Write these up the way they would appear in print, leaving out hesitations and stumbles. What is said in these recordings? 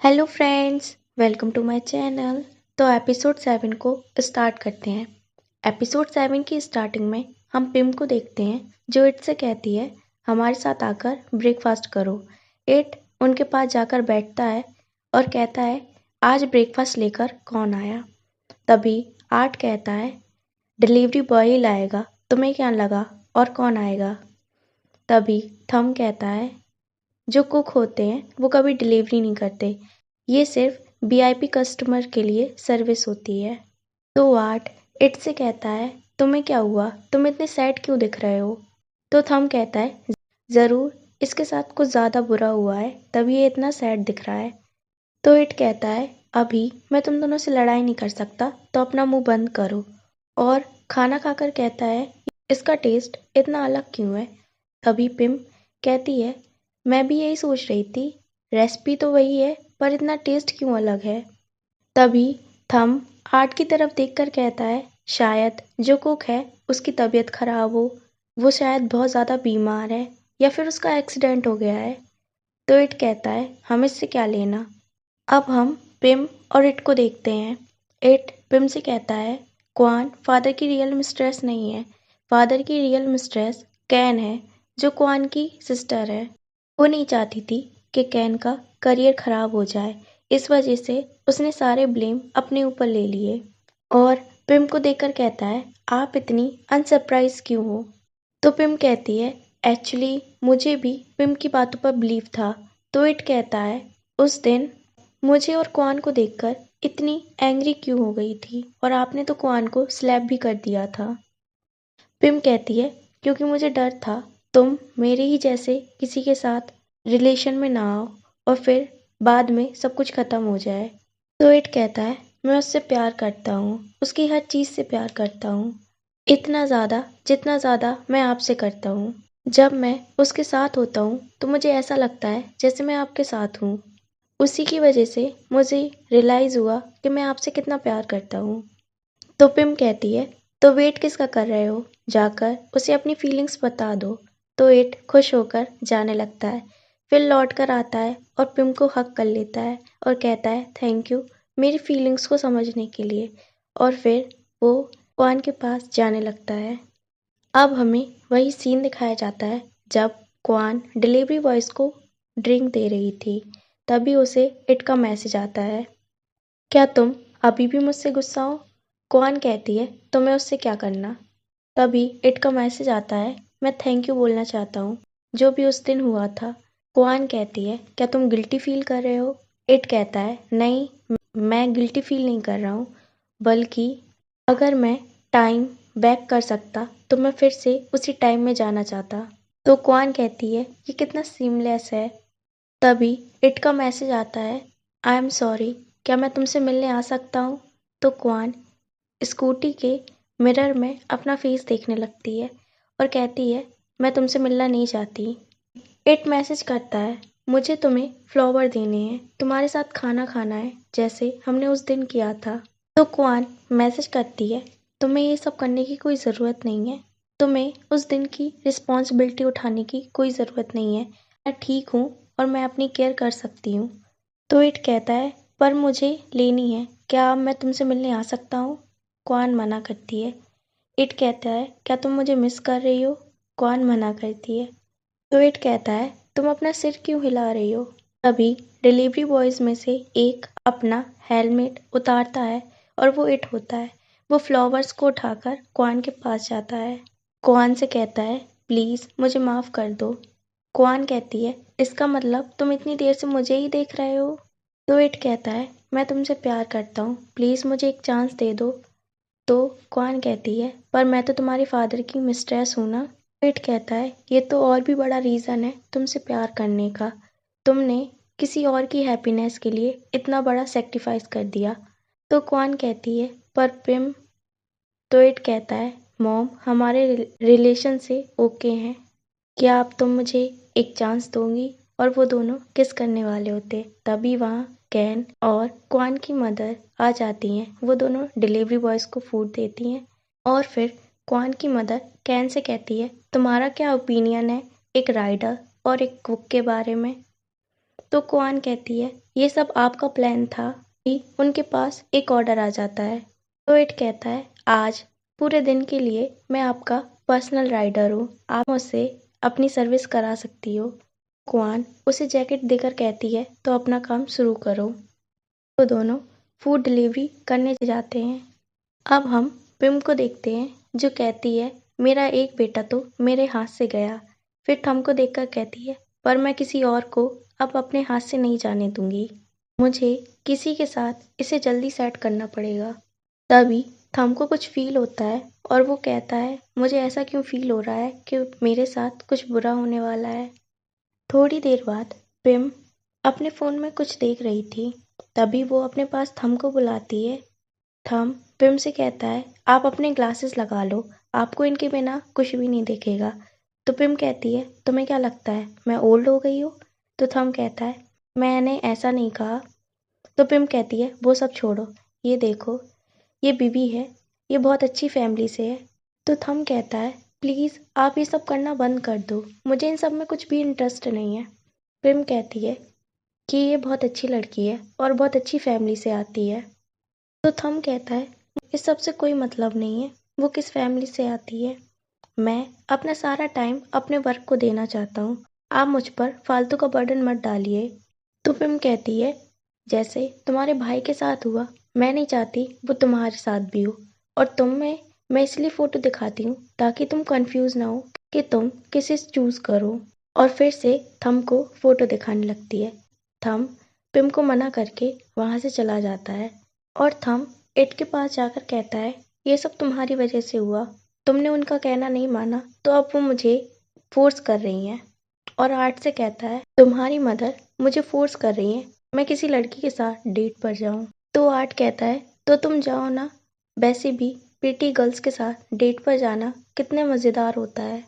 Hello friends, welcome to my channel. तो episode 7 को start करते हैं। एपिसोड 7 की स्टार्टिंग में हम पिम को देखते हैं जो इट से कहती है हमारे साथ आकर ब्रेकफास्ट करो। इट उनके पास जाकर बैठता है और कहता है आज ब्रेकफास्ट लेकर कौन आया। तभी आर्ट कहता है डिलीवरी बॉय ही लाएगा, तुम्हें क्या लगा और कौन आएगा। तभी थम कहता है जो कुक होते हैं वो कभी डिलीवरी नहीं करते, ये सिर्फ वीआईपी कस्टमर के लिए सर्विस होती है। तो आर्ट इट से कहता है तुम्हें क्या हुआ, तुम इतने सैड क्यों दिख रहे हो। तो थम कहता है ज़रूर इसके साथ कुछ ज़्यादा बुरा हुआ है तभी ये इतना सैड दिख रहा है। तो इट कहता है अभी मैं तुम दोनों से लड़ाई नहीं कर सकता तो अपना मुंह बंद करो। और खाना खाकर कहता है इसका टेस्ट इतना अलग क्यों है। तभी पिम कहती है मैं भी यही सोच रही थी, रेसिपी तो वही है पर इतना टेस्ट क्यों अलग है। तभी थम आर्ट की तरफ देखकर कहता है शायद जो कुक है उसकी तबीयत खराब हो, वो शायद बहुत ज़्यादा बीमार है या फिर उसका एक्सीडेंट हो गया है। तो इट कहता है हम इससे क्या लेना। अब हम पिम और इट को देखते हैं। इट पिम से कहता है क्वान फादर की रियल मिस्ट्रेस नहीं है, फादर की रियल मिस्ट्रेस कैन है जो क्वान की सिस्टर है। वो नहीं चाहती थी कि कैन का करियर खराब हो जाए, इस वजह से उसने सारे ब्लेम अपने ऊपर ले लिए। और पिम को देखकर कहता है आप इतनी अनसरप्राइज क्यों हो। तो पिम कहती है एक्चुअली मुझे भी पिम की बातों पर बिलीव था। तो इट कहता है उस दिन मुझे और क्वान को देखकर इतनी एंग्री क्यों हो गई थी और आपने तो क्वान को स्लैप भी कर दिया था। पिम कहती है क्योंकि मुझे डर था तुम मेरे ही जैसे किसी के साथ रिलेशन में ना आओ और फिर बाद में सब कुछ खत्म हो जाए। तो इट कहता है मैं उससे प्यार करता हूँ, उसकी हर चीज़ से प्यार करता हूँ, इतना ज़्यादा जितना ज़्यादा मैं आपसे करता हूँ। जब मैं उसके साथ होता हूँ तो मुझे ऐसा लगता है जैसे मैं आपके साथ हूँ। उसी की वजह से मुझे रियलाइज़ हुआ कि मैं आपसे कितना प्यार करता हूँ। तो पिम कहती है तो वेट किसका कर रहे हो, जाकर उसे अपनी फीलिंग्स बता दो। तो इट खुश होकर जाने लगता है, फिर लौट कर आता है और पिम को हक कर लेता है और कहता है थैंक यू मेरी फीलिंग्स को समझने के लिए। और फिर वो क्वान के पास जाने लगता है। अब हमें वही सीन दिखाया जाता है जब क्वान डिलीवरी बॉयज को ड्रिंक दे रही थी। तभी उसे इट का मैसेज आता है क्या तुम अभी भी मुझसे गुस्सा हो। क्वान कहती है तो मैं उससे क्या करना। तभी इट का मैसेज आता है मैं थैंक यू बोलना चाहता हूँ जो भी उस दिन हुआ था। क्वान कहती है क्या तुम गिल्टी फील कर रहे हो। इट कहता है नहीं, मैं गिल्टी फील नहीं कर रहा हूँ, बल्कि अगर मैं टाइम बैक कर सकता तो मैं फिर से उसी टाइम में जाना चाहता। तो क्वान कहती है ये कितना सीमलेस है। तभी इट का मैसेज आता है आई एम सॉरी, क्या मैं तुमसे मिलने आ सकता हूँ। तो क्वान स्कूटी के मिरर में अपना फेस देखने लगती है और कहती है मैं तुमसे मिलना नहीं चाहती। इट मैसेज करता है मुझे तुम्हें फ्लावर देने हैं, तुम्हारे साथ खाना खाना है जैसे हमने उस दिन किया था। तो क्वान मैसेज करती है तुम्हें ये सब करने की कोई ज़रूरत नहीं है, तुम्हें उस दिन की रिस्पॉन्सिबिलिटी उठाने की कोई ज़रूरत नहीं है, मैं ठीक हूँ और मैं अपनी केयर कर सकती हूँ। तो इट कहता है पर मुझे लेनी है, क्या अब मैं तुमसे मिलने आ सकता हूँ। क्वान मना करती है। इट कहता है क्या तुम मुझे मिस कर रही हो। क्वान मना करती है। तो इट कहता है तुम अपना सिर क्यों हिला रही हो। तभी डिलीवरी बॉयज में से एक अपना हेलमेट उतारता है और वो इट होता है। वो फ्लावर्स को उठाकर क्वान के पास जाता है। क्वान से कहता है प्लीज़ मुझे माफ़ कर दो। क्वान कहती है इसका मतलब तुम इतनी देर से मुझे ही देख रहे हो। तो इट कहता है मैं तुमसे प्यार करता हूँ, प्लीज़ मुझे एक चांस दे दो। तो क्वान कहती है पर मैं तो तुम्हारे फादर की मिस्ट्रेस हूँ ना। इट कहता है ये तो और भी बड़ा रीज़न है तुमसे प्यार करने का, तुमने किसी और की हैप्पीनेस के लिए इतना बड़ा सेक्रीफाइस कर दिया। तो क्वान कहती है पर पिम। तो इट कहता है मॉम हमारे रिलेशन से ओके हैं, क्या अब तुम मुझे एक चांस दोगी। और वो दोनों किस करने वाले होते तभी वहाँ कैन और क्वान की मदर आ जाती हैं। वो दोनों डिलीवरी बॉयज़ को फूड देती हैं और फिर क्वान की मदर कैन से कहती है तुम्हारा क्या ओपिनियन है एक राइडर और एक कुक के बारे में। तो कुआन कहती है ये सब आपका प्लान था। कि उनके पास एक ऑर्डर आ जाता है। तो इट कहता है आज पूरे दिन के लिए मैं आपका पर्सनल राइडर हूँ, आप मुझसे अपनी सर्विस करा सकती हो। कुआन उसे जैकेट देकर कहती है तो अपना काम शुरू करो। तो दोनों फूड डिलीवरी करने जाते हैं। अब हम पिम को देखते हैं जो कहती है मेरा एक बेटा तो मेरे हाथ से गया। फिर थम को देखकर कहती है पर मैं किसी और को अब अपने हाथ से नहीं जाने दूंगी, मुझे किसी के साथ इसे जल्दी सेट करना पड़ेगा। तभी थम को कुछ फील होता है और वो कहता है मुझे ऐसा क्यों फील हो रहा है कि मेरे साथ कुछ बुरा होने वाला है। थोड़ी देर बाद पिम अपने फोन में कुछ देख रही थी। तभी वो अपने पास थम को बुलाती है। थम पिम से कहता है आप अपने ग्लासेस लगा लो, आपको इनके बिना कुछ भी नहीं दिखेगा। तो पिम कहती है तुम्हें क्या लगता है मैं ओल्ड हो गई हूँ। तो थम कहता है मैंने ऐसा नहीं कहा। तो पिम कहती है वो सब छोड़ो, ये देखो ये बीबी है, ये बहुत अच्छी फैमिली से है। तो थम कहता है प्लीज़ आप ये सब करना बंद कर दो, मुझे इन सब में कुछ भी इंटरेस्ट नहीं है। पिम कहती है कि ये बहुत अच्छी लड़की है और बहुत अच्छी फैमिली से आती है। तो थम कहता है इस सब से कोई मतलब नहीं है, वो किस फैमिली से आती है। मैं अपना सारा टाइम अपने वर्क को देना चाहता हूँ, आप मुझ पर फालतू का बर्डन मत डालिए। तो पिम कहती है जैसे तुम्हारे भाई के साथ हुआ, मैं नहीं चाहती वो तुम्हारे साथ भी हो। और तुम में मैं इसलिए फोटो दिखाती हूँ ताकि तुम कंफ्यूज ना हो कि तुम किसे चूज करो। और फिर से थम को फोटो दिखाने लगती है। थम पिम को मना करके वहां से चला जाता है और थम इट के पास जाकर कहता है ये सब तुम्हारी वजह से हुआ, तुमने उनका कहना नहीं माना तो अब वो मुझे फोर्स कर रही हैं। और आर्ट से कहता है तुम्हारी मदर मुझे फोर्स कर रही है मैं किसी लड़की के साथ डेट पर जाऊं। तो आर्ट कहता है तो तुम जाओ ना, वैसे भी प्रीटी गर्ल्स के साथ डेट पर जाना कितने मजेदार होता है।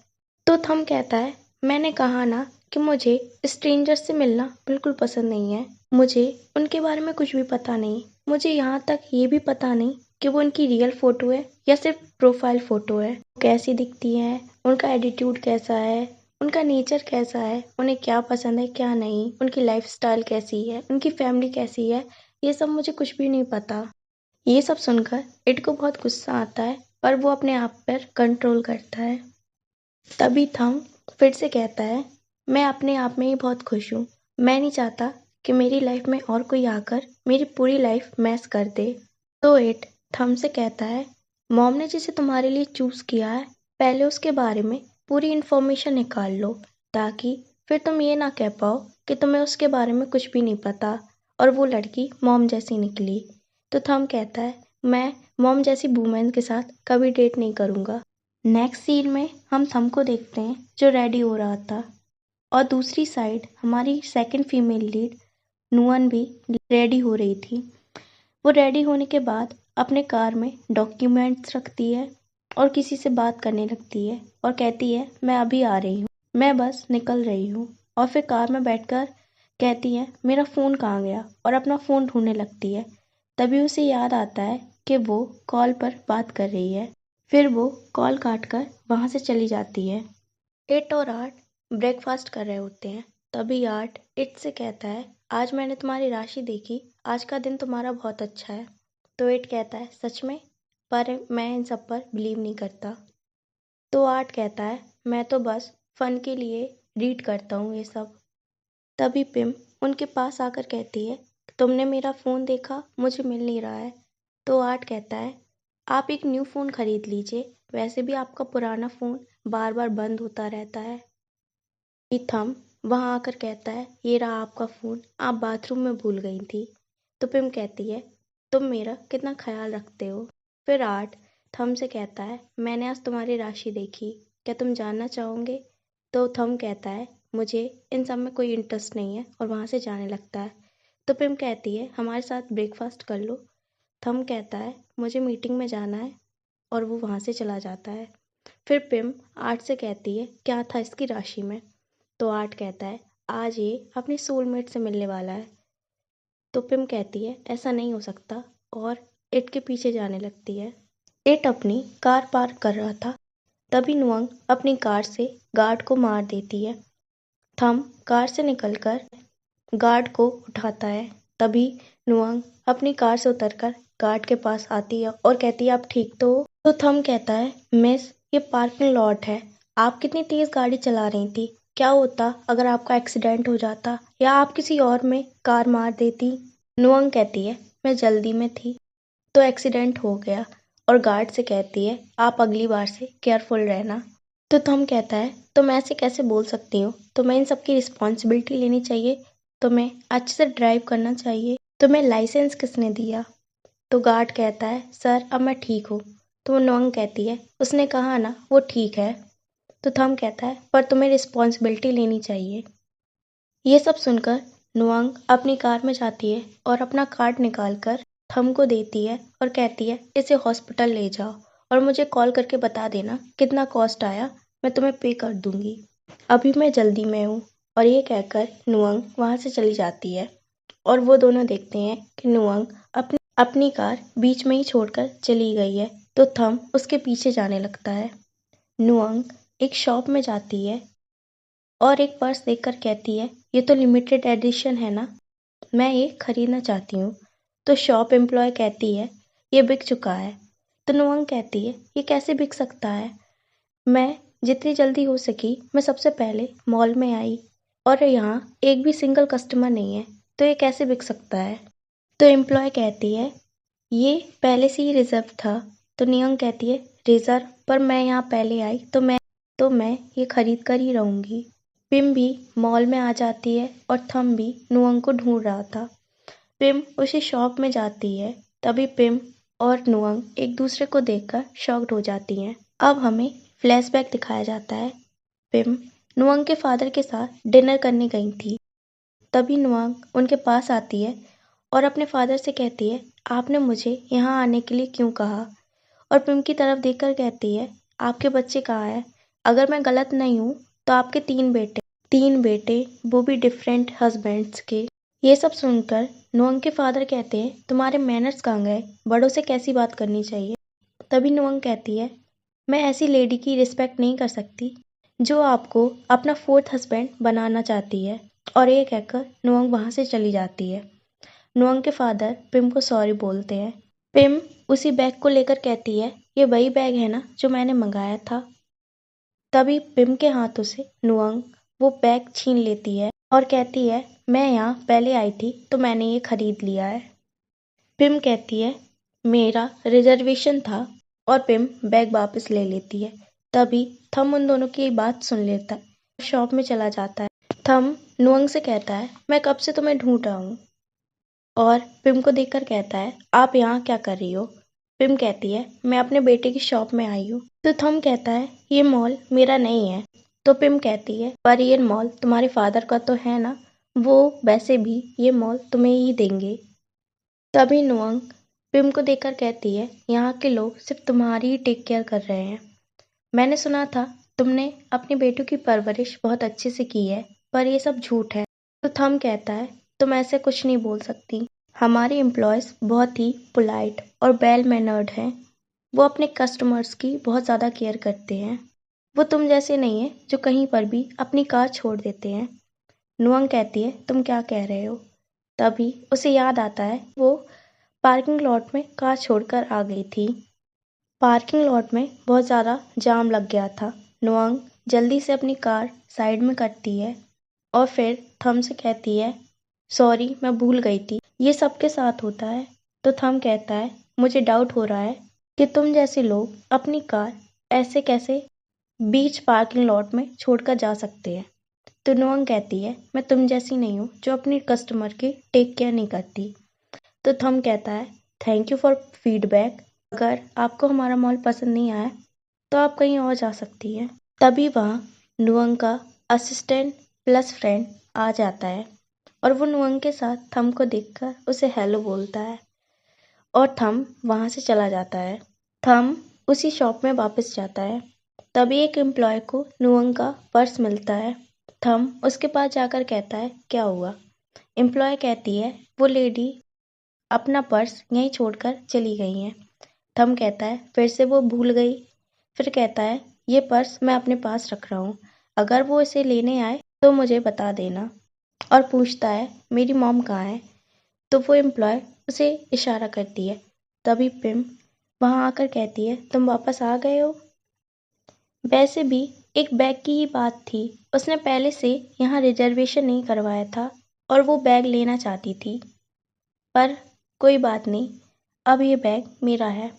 तो थम कहता है मैंने कहा ना कि मुझे स्ट्रेंजर से मिलना बिल्कुल पसंद नहीं है, मुझे उनके बारे में कुछ भी पता नहीं, मुझे यहाँ तक ये भी पता नहीं कि वो उनकी रियल फोटो है या सिर्फ प्रोफाइल फोटो है, वो कैसी दिखती है, उनका एटीट्यूड कैसा है, उनका नेचर कैसा है, उन्हें क्या पसंद है क्या नहीं, उनकी लाइफस्टाइल कैसी है, उनकी फैमिली कैसी है, ये सब मुझे कुछ भी नहीं पता। ये सब सुनकर इट को बहुत गुस्सा आता है पर वो अपने आप पर कंट्रोल करता है। तभी थम फिर से कहता है मैं अपने आप में ही बहुत खुश हूँ, मैं नहीं चाहता कि मेरी लाइफ में और कोई आकर मेरी पूरी लाइफ मैस कर दे। तो इट थम से कहता है मॉम ने जिसे तुम्हारे लिए चूज किया है पहले उसके बारे में पूरी इन्फॉर्मेशन निकाल लो ताकि फिर तुम ये ना कह पाओ कि तुम्हें उसके बारे में कुछ भी नहीं पता और वो लड़की मॉम जैसी निकली। तो थम कहता है मैं मॉम जैसी वूमेन के साथ कभी डेट नहीं करूँगा। नेक्स्ट सीन में हम थम को देखते हैं जो रेडी हो रहा था और दूसरी साइड हमारी सेकंड फीमेल लीड नुअन भी रेडी हो रही थी। वो रेडी होने के बाद अपने कार में डॉक्यूमेंट्स रखती है और किसी से बात करने लगती है और कहती है मैं अभी आ रही हूँ, मैं बस निकल रही हूँ। और फिर कार में बैठकर कहती है मेरा फ़ोन कहाँ गया और अपना फ़ोन ढूंढने लगती है। तभी उसे याद आता है कि वो कॉल पर बात कर रही है। फिर वो कॉल काट कर वहाँ से चली जाती है। इट और आर्ट ब्रेकफास्ट कर रहे होते हैं। तभी आर्ट इट से कहता है आज मैंने तुम्हारी राशि देखी, आज का दिन तुम्हारा बहुत अच्छा है। तो इट कहता है सच में, पर मैं इन सब पर बिलीव नहीं करता। तो आर्ट कहता है मैं तो बस फन के लिए रीड करता हूँ ये सब। तभी पिम उनके पास आकर कहती है तुमने मेरा फ़ोन देखा, मुझे मिल नहीं रहा है। तो आर्ट कहता है आप एक न्यू फ़ोन खरीद लीजिए, वैसे भी आपका पुराना फ़ोन बार बार बंद होता रहता है। थम वहाँ आकर कहता है ये रहा आपका फ़ोन, आप बाथरूम में भूल गई थी। तो पिम कहती है तुम मेरा कितना ख्याल रखते हो। फिर आर्ट थम से कहता है मैंने आज तुम्हारी राशि देखी, क्या तुम जानना चाहोगे। तो थम कहता है मुझे इन सब में कोई इंटरेस्ट नहीं है और वहाँ से जाने लगता है। तो पिम कहती है हमारे साथ ब्रेकफास्ट कर लो। थम कहता है मुझे मीटिंग में जाना है और वो वहाँ से चला जाता है। फिर पिम आर्ट से कहती है क्या था इसकी राशि में। तो आर्ट कहता है आज ये अपनी सोलमेट से मिलने वाला है। तो पिम कहती है ऐसा नहीं हो सकता और इट के पीछे जाने लगती है। इट अपनी कार पार्क कर रहा था। तभी नुअंग अपनी कार से गार्ड को मार देती है। थम कार से निकलकर गार्ड को उठाता है। तभी नुअंग अपनी कार से उतरकर गार्ड के पास आती है और कहती है, आप ठीक तो हो? तो थम कहता है, मिस, ये पार्किंग लॉट है। आप कितनी तेज गाड़ी चला रही थी? क्या होता अगर आपका एक्सीडेंट हो जाता या आप किसी और में कार मार देती? नुअंग कहती है, मैं जल्दी में थी तो एक्सीडेंट हो गया। और गार्ड से कहती है, आप अगली बार से केयरफुल रहना। तो थम कहता है, तुम ऐसे कैसे बोल सकती हो? तुम्हें इन सब की रिस्पॉन्सिबिलिटी लेनी चाहिए। तुम्हें अच्छे से ड्राइव करना चाहिए। तुम्हें लाइसेंस किसने दिया? तो गार्ड कहता है, सर अब मैं ठीक हूँ। तो नुअंग कहती है, उसने कहा ना वो ठीक है। तो थम कहता है, पर तुम्हें रिस्पॉन्सिबिलिटी लेनी चाहिए। ये सब सुनकर नुअंग अपनी कार में जाती है और अपना कार्ड निकालकर थम को देती है और कहती है, इसे हॉस्पिटल ले जाओ और मुझे कॉल करके बता देना कितना कॉस्ट आया, मैं तुम्हें पे कर दूंगी। अभी मैं जल्दी में हूँ। और ये कहकर नुअंग वहाँ से चली जाती है और वो दोनों देखते हैं कि नुअंग अपनी कार बीच में ही छोड़कर चली गई है। तो थम उसके पीछे जाने लगता है। नुअंग एक शॉप में जाती है और एक पर्स देखकर कहती है, ये तो लिमिटेड एडिशन है ना, मैं ये खरीदना चाहती हूँ। तो शॉप एम्प्लॉय कहती है, ये बिक चुका है। तो नुअंग कहती है, ये कैसे बिक सकता है? मैं जितनी जल्दी हो सकी मैं सबसे पहले मॉल में आई और यहाँ एक भी सिंगल कस्टमर नहीं है, तो ये कैसे बिक सकता है? तो एम्प्लॉय कहती है, ये पहले से ही रिजर्व था। तो नियंग कहती है, रिजर्व? पर मैं यहाँ पहले आई तो मैं ये खरीद कर ही रहूंगी। पिम भी मॉल में आ जाती है और थम भी नुअंग को ढूंढ रहा था। पिम उसी शॉप में जाती है। तभी पिम और नुअंग एक दूसरे को देखकर शॉक्ड हो जाती हैं। अब हमें फ्लैशबैक दिखाया जाता है। पिम नुअंग के फादर के साथ डिनर करने गई थी। तभी नुअंग उनके पास आती है और अपने फादर से कहती है, आपने मुझे यहाँ आने के लिए क्यों कहा? और पिम की तरफ देखकर कहती है, आपके बच्चे कहाँ हैं? अगर मैं गलत नहीं हूँ तो आपके तीन बेटे, वो भी डिफरेंट हस्बैंड्स के। ये सब सुनकर नुअंग के फादर कहते हैं, तुम्हारे मैनर्स कहाँ गए? बड़ों से कैसी बात करनी चाहिए? तभी नुअंग कहती है, मैं ऐसी लेडी की रिस्पेक्ट नहीं कर सकती जो आपको अपना फोर्थ हस्बैंड बनाना चाहती है। और ये कहकर नुअंग वहां से चली जाती है। नुअंग के फादर पिम को सॉरी बोलते हैं। पिम उसी बैग को लेकर कहती है, ये वही बैग है ना जो मैंने मंगाया था? तभी पिम के हाथों से नुअंग वो बैग छीन लेती है और कहती है, मैं यहाँ पहले आई थी तो मैंने ये खरीद लिया है। पिम कहती है, मेरा रिजर्वेशन था। और पिम बैग वापस ले लेती है। तभी थम उन दोनों की बात सुन लेता है, शॉप में चला जाता है। थम नुअंग से कहता है, मैं कब से तुम्हें ढूंढ रहा हूँ। और पिम को देखकर कहता है, आप यहाँ क्या कर रही हो? पिम कहती है, मैं अपने बेटे की शॉप में आई हूँ। तो थम कहता है, ये मॉल मेरा नहीं है। तो पिम कहती है, पर ये मॉल तुम्हारे फादर का तो है ना, वो वैसे भी ये मॉल तुम्हें ही देंगे। तभी नुअंग पिम को देखकर कहती है, यहाँ के लोग सिर्फ तुम्हारी ही टेक केयर कर रहे हैं। मैंने सुना था तुमने अपने बेटों की परवरिश बहुत अच्छे से की है, पर ये सब झूठ है। तो थम कहता है, तुम ऐसे कुछ नहीं बोल सकती। हमारे एम्प्लॉयज बहुत ही पोलाइट और वेल मैनर्ड हैं। वो अपने कस्टमर्स की बहुत ज़्यादा केयर करते हैं। वो तुम जैसे नहीं है जो कहीं पर भी अपनी कार छोड़ देते हैं। नुअंग कहती है, तुम क्या कह रहे हो? तभी उसे याद आता है वो पार्किंग लॉट में कार छोड़कर आ गई थी। पार्किंग लॉट में बहुत ज़्यादा जाम लग गया था। नुअंग जल्दी से अपनी कार साइड में करती है और फिर थम से कहती है, सॉरी मैं भूल गई थी, ये सबके साथ होता है। तो थम कहता है, मुझे डाउट हो रहा है कि तुम जैसे लोग अपनी कार ऐसे कैसे बीच पार्किंग लॉट में छोड़कर जा सकते हैं। तो नुअंग कहती है, मैं तुम जैसी नहीं हूँ जो अपनी कस्टमर की टेक केयर नहीं करती। तो थम कहता है, थैंक यू फॉर फीडबैक। अगर आपको हमारा मॉल पसंद नहीं आया तो आप कहीं और जा सकती हैं। तभी वहाँ नुअंग का असिस्टेंट प्लस फ्रेंड आ जाता है और वो नुअंग के साथ थम को देखकर उसे हेलो बोलता है और थम वहाँ से चला जाता है। थम उसी शॉप में वापस जाता है। तभी एक एम्प्लॉय को नुअंग का पर्स मिलता है। थम उसके पास जाकर कहता है, क्या हुआ? एम्प्लॉय कहती है, वो लेडी अपना पर्स यहीं छोड़कर चली गई हैं। थम कहता है, फिर से वो भूल गई? फिर कहता है, ये पर्स मैं अपने पास रख रहा हूँ, अगर वो इसे लेने आए तो मुझे बता देना। और पूछता है मेरी मॉम कहाँ है। तो वो एम्प्लॉय उसे इशारा करती है। तभी पिम वहाँ आकर कहती है तुम वापस आ गए हो। वैसे भी एक बैग की ही बात थी, उसने पहले से यहाँ रिजर्वेशन नहीं करवाया था और वो बैग लेना चाहती थी। पर कोई बात नहीं, अब ये बैग मेरा है।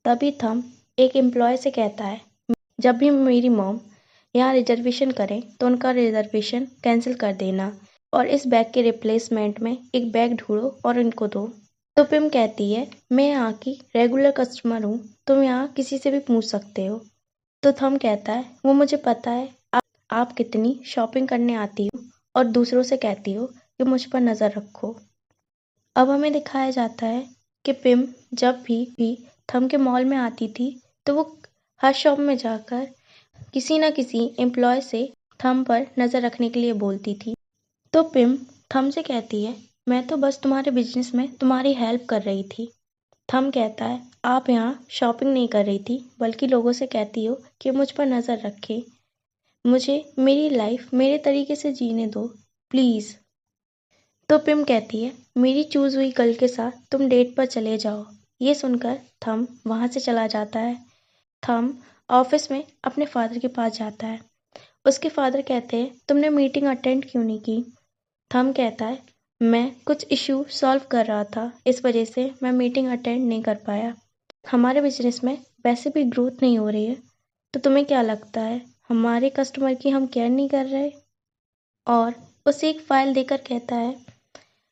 तभी थम एक एम्प्लॉय से कहता है जब भी मेरी मॉम यहाँ रिजर्वेशन करें तो उनका रिजर्वेशन कैंसिल कर देना और इस बैग के रिप्लेसमेंट में एक बैग ढूंढो और इनको दो। तो पिम कहती है मैं यहाँ की रेगुलर कस्टमर हूँ, तुम यहाँ किसी से भी पूछ सकते हो। तो थम कहता है वो मुझे पता है, आप कितनी शॉपिंग करने आती हो और दूसरों से कहती हो कि मुझ पर नज़र रखो। अब हमें दिखाया जाता है कि पिम जब भी थम के मॉल में आती थी तो वो हर शॉप में जाकर किसी न किसी एम्प्लॉय से थम पर नज़र रखने के लिए बोलती थी। तो पिम थम से कहती है मैं तो बस तुम्हारे बिजनेस में तुम्हारी हेल्प कर रही थी। थम कहता है आप यहाँ शॉपिंग नहीं कर रही थी बल्कि लोगों से कहती हो कि मुझ पर नज़र रखे। मुझे मेरी लाइफ मेरे तरीके से जीने दो प्लीज़। तो पिम कहती है मेरी चूज हुई गर्ल के साथ तुम डेट पर चले जाओ। ये सुनकर थम वहाँ से चला जाता है। थम ऑफिस में अपने फादर के पास जाता है। उसके फादर कहते हैं तुमने मीटिंग अटेंड क्यों नहीं की। थम कहता है मैं कुछ इशू सॉल्व कर रहा था, इस वजह से मैं मीटिंग अटेंड नहीं कर पाया। हमारे बिजनेस में वैसे भी ग्रोथ नहीं हो रही है, तो तुम्हें क्या लगता है हमारे कस्टमर की हम केयर नहीं कर रहे। और उसे एक फाइल देकर कहता है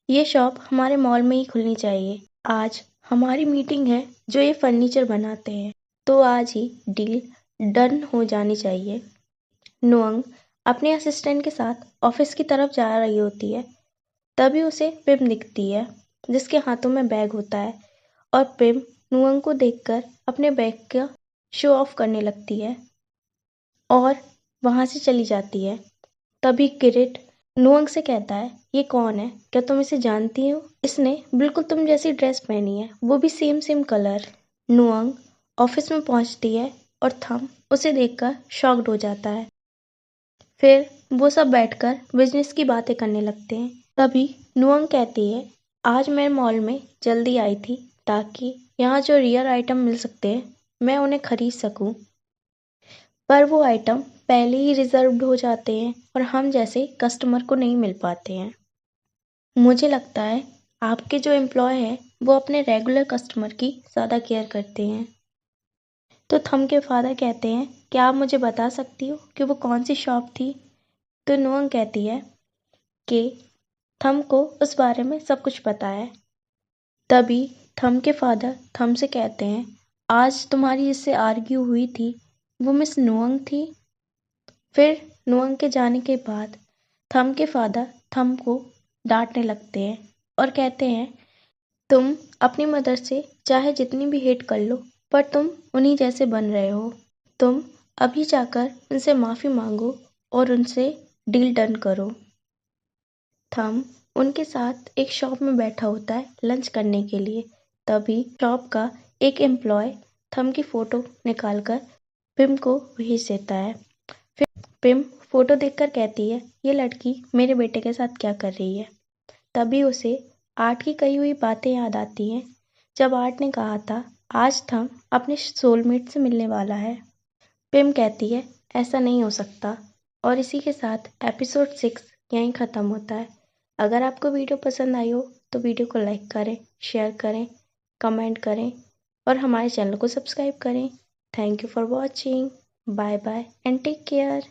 ये शॉप हमारे मॉल में ही खुलनी चाहिए। आज हमारी मीटिंग है जो ये फर्नीचर बनाते हैं, तो आज ही डील डन हो जानी चाहिए। नुअंग अपने असिस्टेंट के साथ ऑफिस की तरफ जा रही होती है। तभी उसे पिम दिखती है जिसके हाथों में बैग होता है और पिम नुअंग को देखकर अपने बैग का शो ऑफ करने लगती है और वहां से चली जाती है। तभी किरिट नुअंग से कहता है ये कौन है, क्या तुम इसे जानती हो। इसने बिल्कुल तुम जैसी ड्रेस पहनी है, वो भी सेम सेम कलर। नुअंग ऑफिस में पहुंचती है और थम उसे देखकर शॉक्ड हो जाता है। फिर वो सब बैठकर बिजनेस की बातें करने लगते हैं। तभी नुअंग कहती है आज मैं मॉल में जल्दी आई थी ताकि यहाँ जो रियर आइटम मिल सकते हैं मैं उन्हें खरीद सकूं, पर वो आइटम पहले ही रिजर्व्ड हो जाते हैं और हम जैसे कस्टमर को नहीं मिल पाते हैं। मुझे लगता है आपके जो एम्प्लॉय हैं वो अपने रेगुलर कस्टमर की ज़्यादा केयर करते हैं। तो थम के फादर कहते हैं क्या आप मुझे बता सकती हो कि वो कौन सी शॉप थी। तो नुअंग कहती है कि थम को उस बारे में सब कुछ पता है। तभी थम के फादर थम से कहते हैं आज तुम्हारी जिससे आर्ग्यू हुई थी वो मिस नुअंग थी। फिर नुअंग के जाने के बाद थम के फादर थम को डांटने लगते हैं और कहते हैं तुम अपनी मदर से चाहे जितनी भी हेट कर लो पर तुम उन्हीं जैसे बन रहे हो। तुम अभी जाकर उनसे माफ़ी मांगो और उनसे डील डन करो। थम उनके साथ एक शॉप में बैठा होता है लंच करने के लिए। तभी शॉप का एक एम्प्लॉय थम की फ़ोटो निकालकर पिम को भेज देता है। फिर पिम फ़ोटो देखकर कहती है ये लड़की मेरे बेटे के साथ क्या कर रही है। तभी उसे आर्ट की कही हुई बातें याद आती हैं जब आर्ट ने कहा था आज थम अपने सोलमेट से मिलने वाला है। पिम कहती है ऐसा नहीं हो सकता और इसी के साथ एपिसोड 6 यहीं ख़त्म होता है। अगर आपको वीडियो पसंद आई हो तो वीडियो को लाइक करें, शेयर करें, कमेंट करें और हमारे चैनल को सब्सक्राइब करें। Thank you for watching. Bye bye and take care.